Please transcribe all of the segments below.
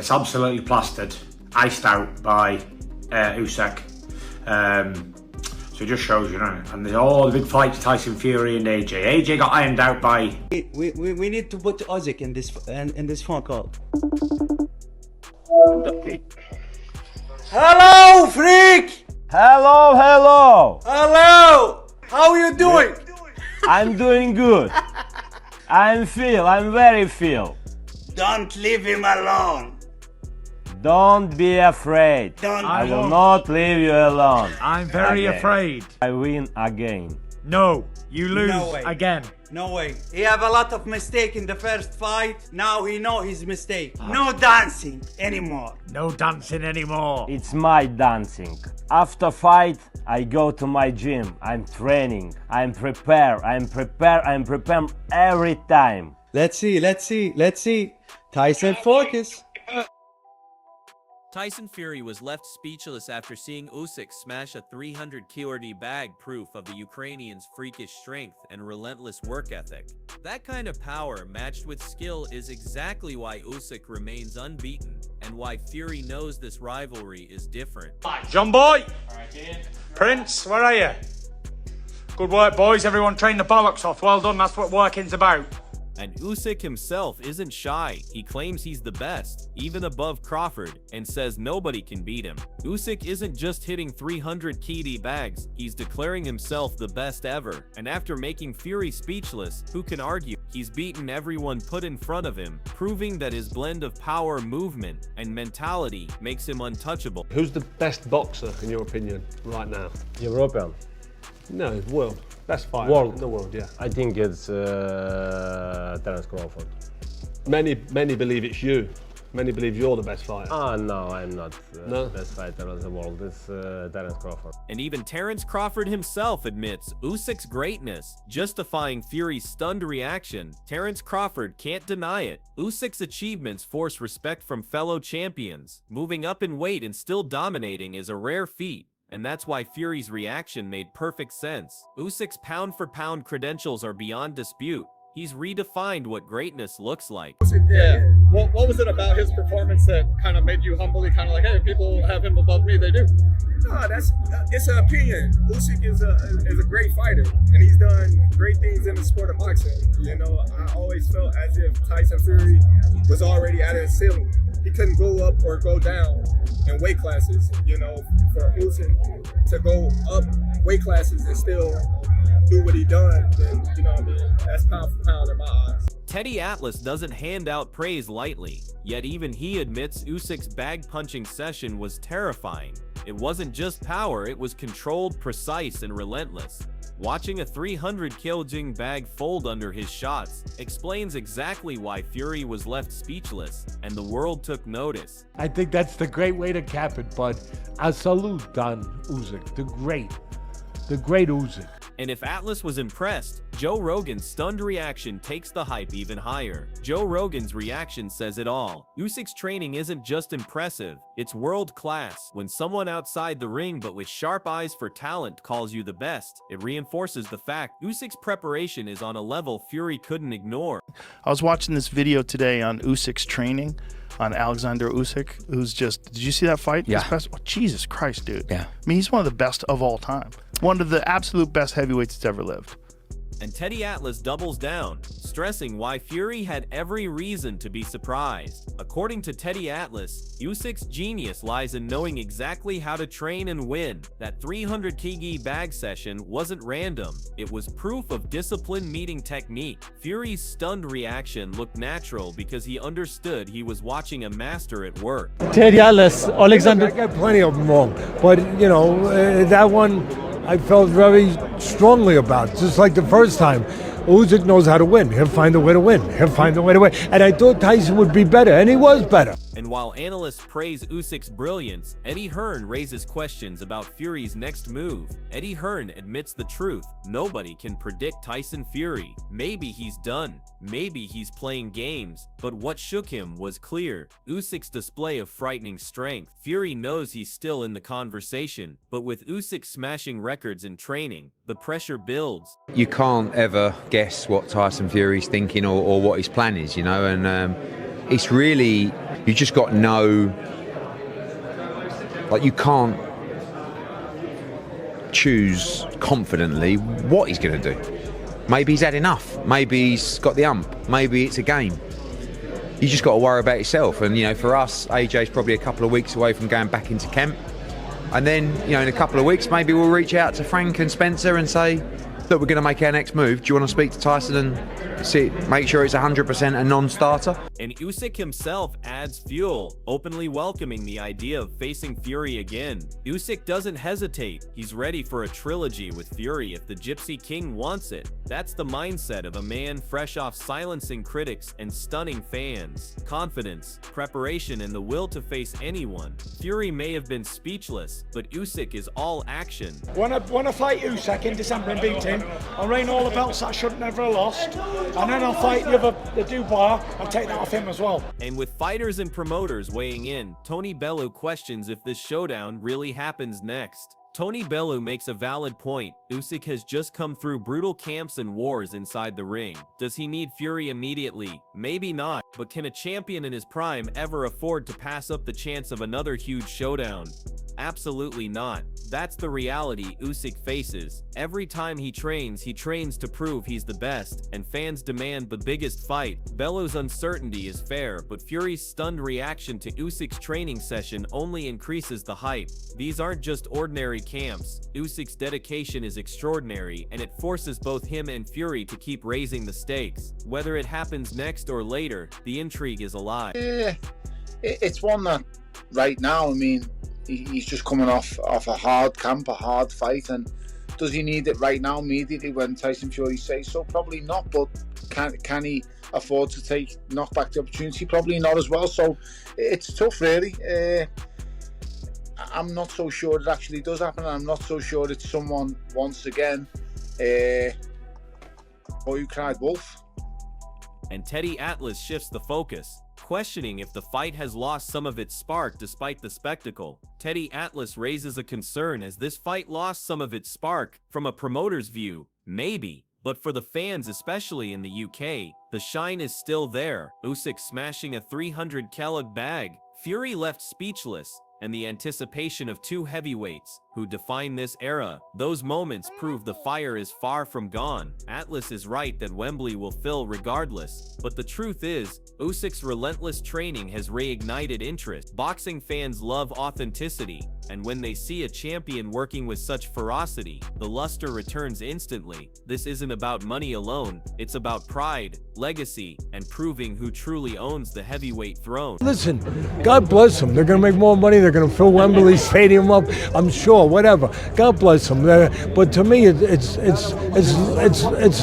gets absolutely plastered, iced out by Usyk. So it just shows, you know. And there's all the big fights, Tyson Fury and AJ. AJ got ironed out by. We need to put Usyk in this phone call. Hello, freak! Hello, hello! Hello! How you doing? I'm doing good. I'm very feel. Don't leave him alone. Don't be afraid. I will not leave you alone. I'm very afraid. I win again. No, you lose again. No way. He have a lot of mistake in the first fight. Now he know his mistake. No dancing anymore. No dancing anymore. It's my dancing. After fight, I go to my gym. I'm training. I'm prepared every time. Let's see. Tyson, focus. Tyson Fury was left speechless after seeing Usyk smash a 300 kg bag, proof of the Ukrainian's freakish strength and relentless work ethic. That kind of power matched with skill is exactly why Usyk remains unbeaten and why Fury knows this rivalry is different. John Boy! Prince, where are you? Good work, boys. Everyone train the bollocks off. Well done, that's what working's about. And Usyk himself isn't shy. He claims he's the best, even above Crawford, and says nobody can beat him. Usyk isn't just hitting 300 kg bags, he's declaring himself the best ever. And after making Fury speechless, who can argue? He's beaten everyone put in front of him, proving that his blend of power, movement, and mentality makes him untouchable. Who's the best boxer, in your opinion, right now? European. No, world. Best fighter World. in the world, yeah. I think it's Terence Crawford. Many believe it's you. Many believe you're the best fighter. No, I'm not the best fighter in the world. It's Terence Crawford. And even Terence Crawford himself admits Usyk's greatness, justifying Fury's stunned reaction. Terence Crawford can't deny it. Usyk's achievements force respect from fellow champions. Moving up in weight and still dominating is a rare feat. And that's why Fury's reaction made perfect sense. Usyk's pound-for-pound credentials are beyond dispute. He's redefined what greatness looks like. Yeah. What was it about his performance that kind of made you humbly kind of like, hey, people have him above me, they do? No, it's an opinion. Usyk is a great fighter, and he's done great things in the sport of boxing. You know, I always felt as if Tyson Fury was already at his ceiling. He couldn't go up or go down in weight classes. You know, for Usyk to go up weight classes and still do what he done, then, you know what I mean, that's pound for pound in my eyes. Teddy Atlas doesn't hand out praise lightly, yet even he admits Usyk's bag-punching session was terrifying. It wasn't just power, it was controlled, precise, and relentless. Watching a 300 kg bag fold under his shots explains exactly why Fury was left speechless, and the world took notice. I think that's the great way to cap it, bud. I salute Don Usyk, the great Usyk. And if Atlas was impressed, Joe Rogan's stunned reaction takes the hype even higher. Joe Rogan's reaction says it all. Usyk's training isn't just impressive, it's world-class. When someone outside the ring but with sharp eyes for talent calls you the best, it reinforces the fact Usyk's preparation is on a level Fury couldn't ignore. I was watching this video today on Usyk's training, on Oleksandr Usyk, who's just, did you see that fight? Yeah. Oh, Jesus Christ, dude. Yeah. I mean, he's one of the best of all time. One of the absolute best heavyweights that's ever lived. And Teddy Atlas doubles down, stressing why Fury had every reason to be surprised. According to Teddy Atlas, Usyk's genius lies in knowing exactly how to train and win. That 300 kg bag session wasn't random, it was proof of discipline meeting technique. Fury's stunned reaction looked natural because he understood he was watching a master at work. Teddy Atlas, Oleksandr. I got plenty of them wrong, but you know, that one I felt very strongly about, just like the first time. Usyk knows how to win. He'll find a way to win. And I thought Tyson would be better, and he was better. And while analysts praise Usyk's brilliance, Eddie Hearn raises questions about Fury's next move. Eddie Hearn admits the truth. Nobody can predict Tyson Fury. Maybe he's done. Maybe he's playing games. But what shook him was clear. Usyk's display of frightening strength. Fury knows he's still in the conversation. But with Usyk smashing records in training, the pressure builds. You can't ever guess what Tyson Fury's thinking or what his plan is, you know, and it's really, you just got no, like you can't choose confidently what he's going to do. Maybe he's had enough. Maybe he's got the ump. Maybe it's a game. You just got to worry about yourself. And, you know, for us, AJ's probably a couple of weeks away from going back into camp. And then, you know, in a couple of weeks, maybe we'll reach out to Frank and Spencer and say, look, we're going to make our next move. Do you want to speak to Tyson and see, make sure it's 100% a non-starter? And Usyk himself adds fuel, openly welcoming the idea of facing Fury again. Usyk doesn't hesitate. He's ready for a trilogy with Fury if the Gypsy King wants it. That's the mindset of a man fresh off silencing critics and stunning fans. Confidence, preparation, and the will to face anyone. Fury may have been speechless, but Usyk is all action. When I fight Usyk in December and beat him, I'll reign all the belts that I should never have lost, and then I'll fight the Dubois and take that off him as well. And with fighters and promoters weighing in, Tony Bellew questions if this showdown really happens next. Tony Bellew makes a valid point. Usyk has just come through brutal camps and wars inside the ring. Does he need Fury immediately? Maybe not, but can a champion in his prime ever afford to pass up the chance of another huge showdown? Absolutely not. That's the reality Usyk faces. Every time he trains to prove he's the best, and fans demand the biggest fight. Bellow's uncertainty is fair, but Fury's stunned reaction to Usyk's training session only increases the hype. These aren't just ordinary camps. Usyk's dedication is extraordinary, and it forces both him and Fury to keep raising the stakes. Whether it happens next or later, the intrigue is alive. Yeah, it's one that right now, I mean, he's just coming off a hard camp, a hard fight, and does he need it right now immediately when Tyson Fury says so? Probably not, but can he afford to knock back the opportunity? Probably not as well, so it's tough really. I'm not so sure it actually does happen, and I'm not so sure it's someone once again who cried wolf. And Teddy Atlas shifts the focus, questioning if the fight has lost some of its spark despite the spectacle. Teddy Atlas raises a concern as this fight lost some of its spark. From a promoter's view, maybe. But for the fans, especially in the UK, the shine is still there. Usyk smashing a 300 kg bag. Fury left speechless, and the anticipation of two heavyweights who define this era. Those moments prove the fire is far from gone. Atlas is right that Wembley will fill regardless, but the truth is, Usyk's relentless training has reignited interest. Boxing fans love authenticity, and when they see a champion working with such ferocity, the luster returns instantly. This isn't about money alone, it's about pride, legacy, and proving who truly owns the heavyweight throne. Listen, God bless them. They're going to make more money. They're going to fill Wembley Stadium up. I'm sure. Whatever. God bless them. But to me, it's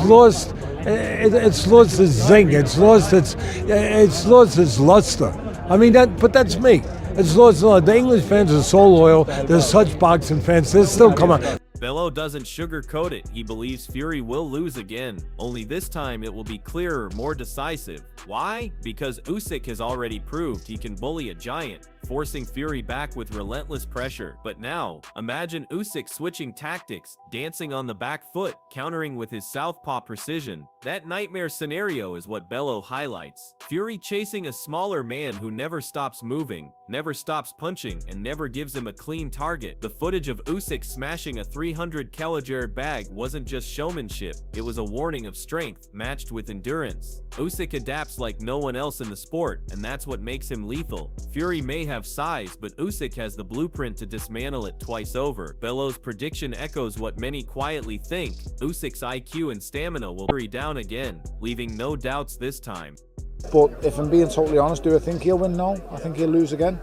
lost. It's lost its zing. It's lost its luster. I mean but that's me. It's lost. The English fans are so loyal. They're such boxing fans. They're still coming. Bellew doesn't sugarcoat it. He believes Fury will lose again. Only this time it will be clearer, more decisive. Why? Because Usyk has already proved he can bully a giant, forcing Fury back with relentless pressure. But now, imagine Usyk switching tactics, dancing on the back foot, countering with his southpaw precision. That nightmare scenario is what Bellew highlights. Fury chasing a smaller man who never stops moving, never stops punching, and never gives him a clean target. The footage of Usyk smashing a 300 kg bag wasn't just showmanship, it was a warning of strength matched with endurance. Usyk adapts like no one else in the sport, and that's what makes him lethal. Fury may have size, but Usyk has the blueprint to dismantle it twice over. Bellow's prediction echoes what many quietly think. Usyk's IQ and stamina will Fury down again, leaving no doubts this time. But if I'm being totally honest, do I think he'll win? No, I think he'll lose again.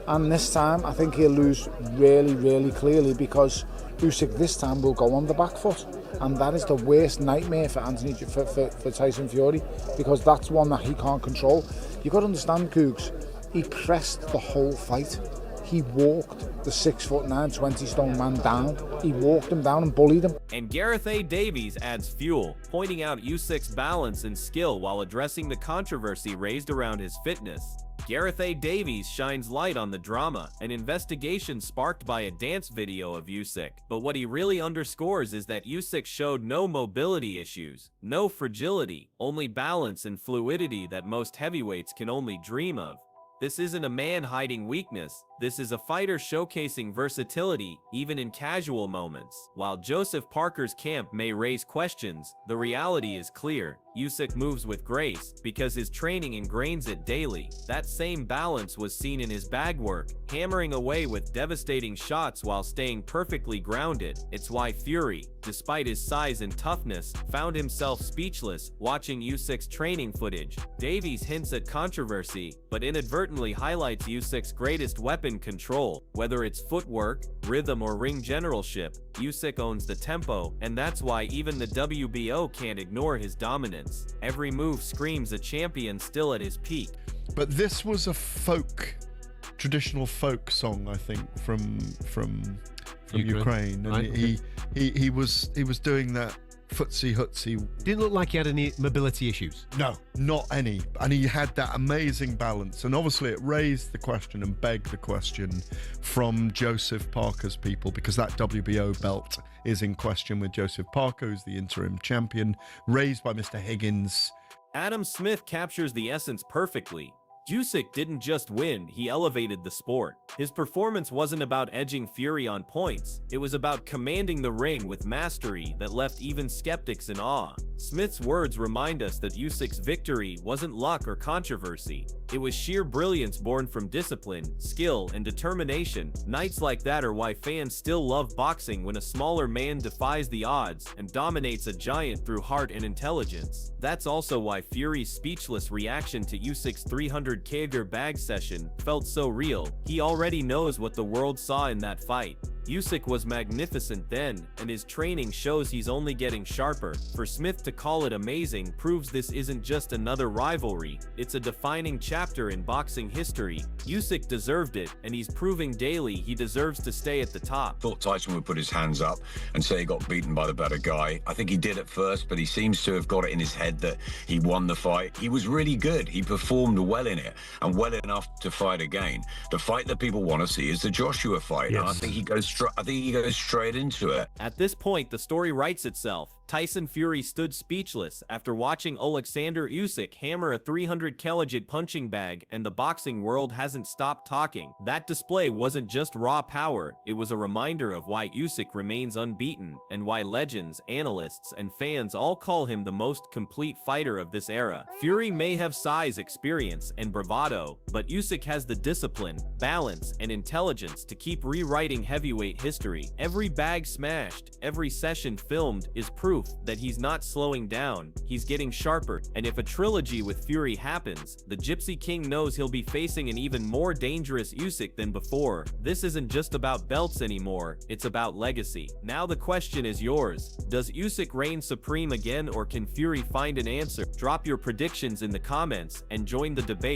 And this time, I think he'll lose really, really clearly, because Usyk this time will go on the back foot. And that is the worst nightmare for for Tyson Fury, because that's one that he can't control. You've got to understand, Cougs, he pressed the whole fight. He walked the 6'9", 20-stone man down. He walked him down and bullied him. And Gareth A. Davies adds fuel, pointing out Usyk's balance and skill while addressing the controversy raised around his fitness. Gareth A. Davies shines light on the drama, an investigation sparked by a dance video of Usyk. But what he really underscores is that Usyk showed no mobility issues, no fragility, only balance and fluidity that most heavyweights can only dream of. This isn't a man hiding weakness, this is a fighter showcasing versatility, even in casual moments. While Joseph Parker's camp may raise questions, the reality is clear. Usyk moves with grace, because his training ingrains it daily. That same balance was seen in his bag work, hammering away with devastating shots while staying perfectly grounded. It's why Fury, despite his size and toughness, found himself speechless watching Usyk's training footage. Davies hints at controversy, but inadvertently highlights Usyk's greatest weapon: control. Whether it's footwork, rhythm or ring generalship, Usyk owns the tempo, and that's why even the WBO can't ignore his dominance. Every move screams a champion still at his peak. But this was a traditional folk song, I think, from Ukraine, and right, he was doing that footsie hutsy. Didn't look like he had any mobility issues. No, not any. And he had that amazing balance. And obviously it raised the question and begged the question from Joseph Parker's people, because that WBO belt is in question with Joseph Parker, who's the interim champion, raised by Mr. Higgins. Adam Smith captures the essence perfectly. Usyk didn't just win, he elevated the sport. His performance wasn't about edging Fury on points, it was about commanding the ring with mastery that left even skeptics in awe. Smith's words remind us that Usyk's victory wasn't luck or controversy. It was sheer brilliance born from discipline, skill, and determination. Nights like that are why fans still love boxing, when a smaller man defies the odds and dominates a giant through heart and intelligence. That's also why Fury's speechless reaction to Usyk's 300 kg bag session felt so real. He already knows what the world saw in that fight. Usyk was magnificent then, and his training shows he's only getting sharper. For Smith to call it amazing proves this isn't just another rivalry, it's a defining chapter in boxing history. Usyk deserved it, and he's proving daily he deserves to stay at the top. Thought Tyson would put his hands up and say he got beaten by the better guy. I think he did at first, but he seems to have got it in his head that he won the fight. He was really good. He performed well in it, and well enough to fight again. The fight that people want to see is the Joshua fight, and I think he goes straight into it. At this point, the story writes itself. Tyson Fury stood speechless after watching Oleksandr Usyk hammer a 300 kg punching bag, and the boxing world hasn't stopped talking. That display wasn't just raw power, it was a reminder of why Usyk remains unbeaten, and why legends, analysts, and fans all call him the most complete fighter of this era. Fury may have size, experience, and bravado, but Usyk has the discipline, balance, and intelligence to keep rewriting heavyweight history. Every bag smashed, every session filmed is proof that he's not slowing down, he's getting sharper, and if a trilogy with Fury happens, the Gypsy King knows he'll be facing an even more dangerous Usyk than before. This isn't just about belts anymore, it's about legacy. Now the question is yours. Does Usyk reign supreme again, or can Fury find an answer? Drop your predictions in the comments and join the debate.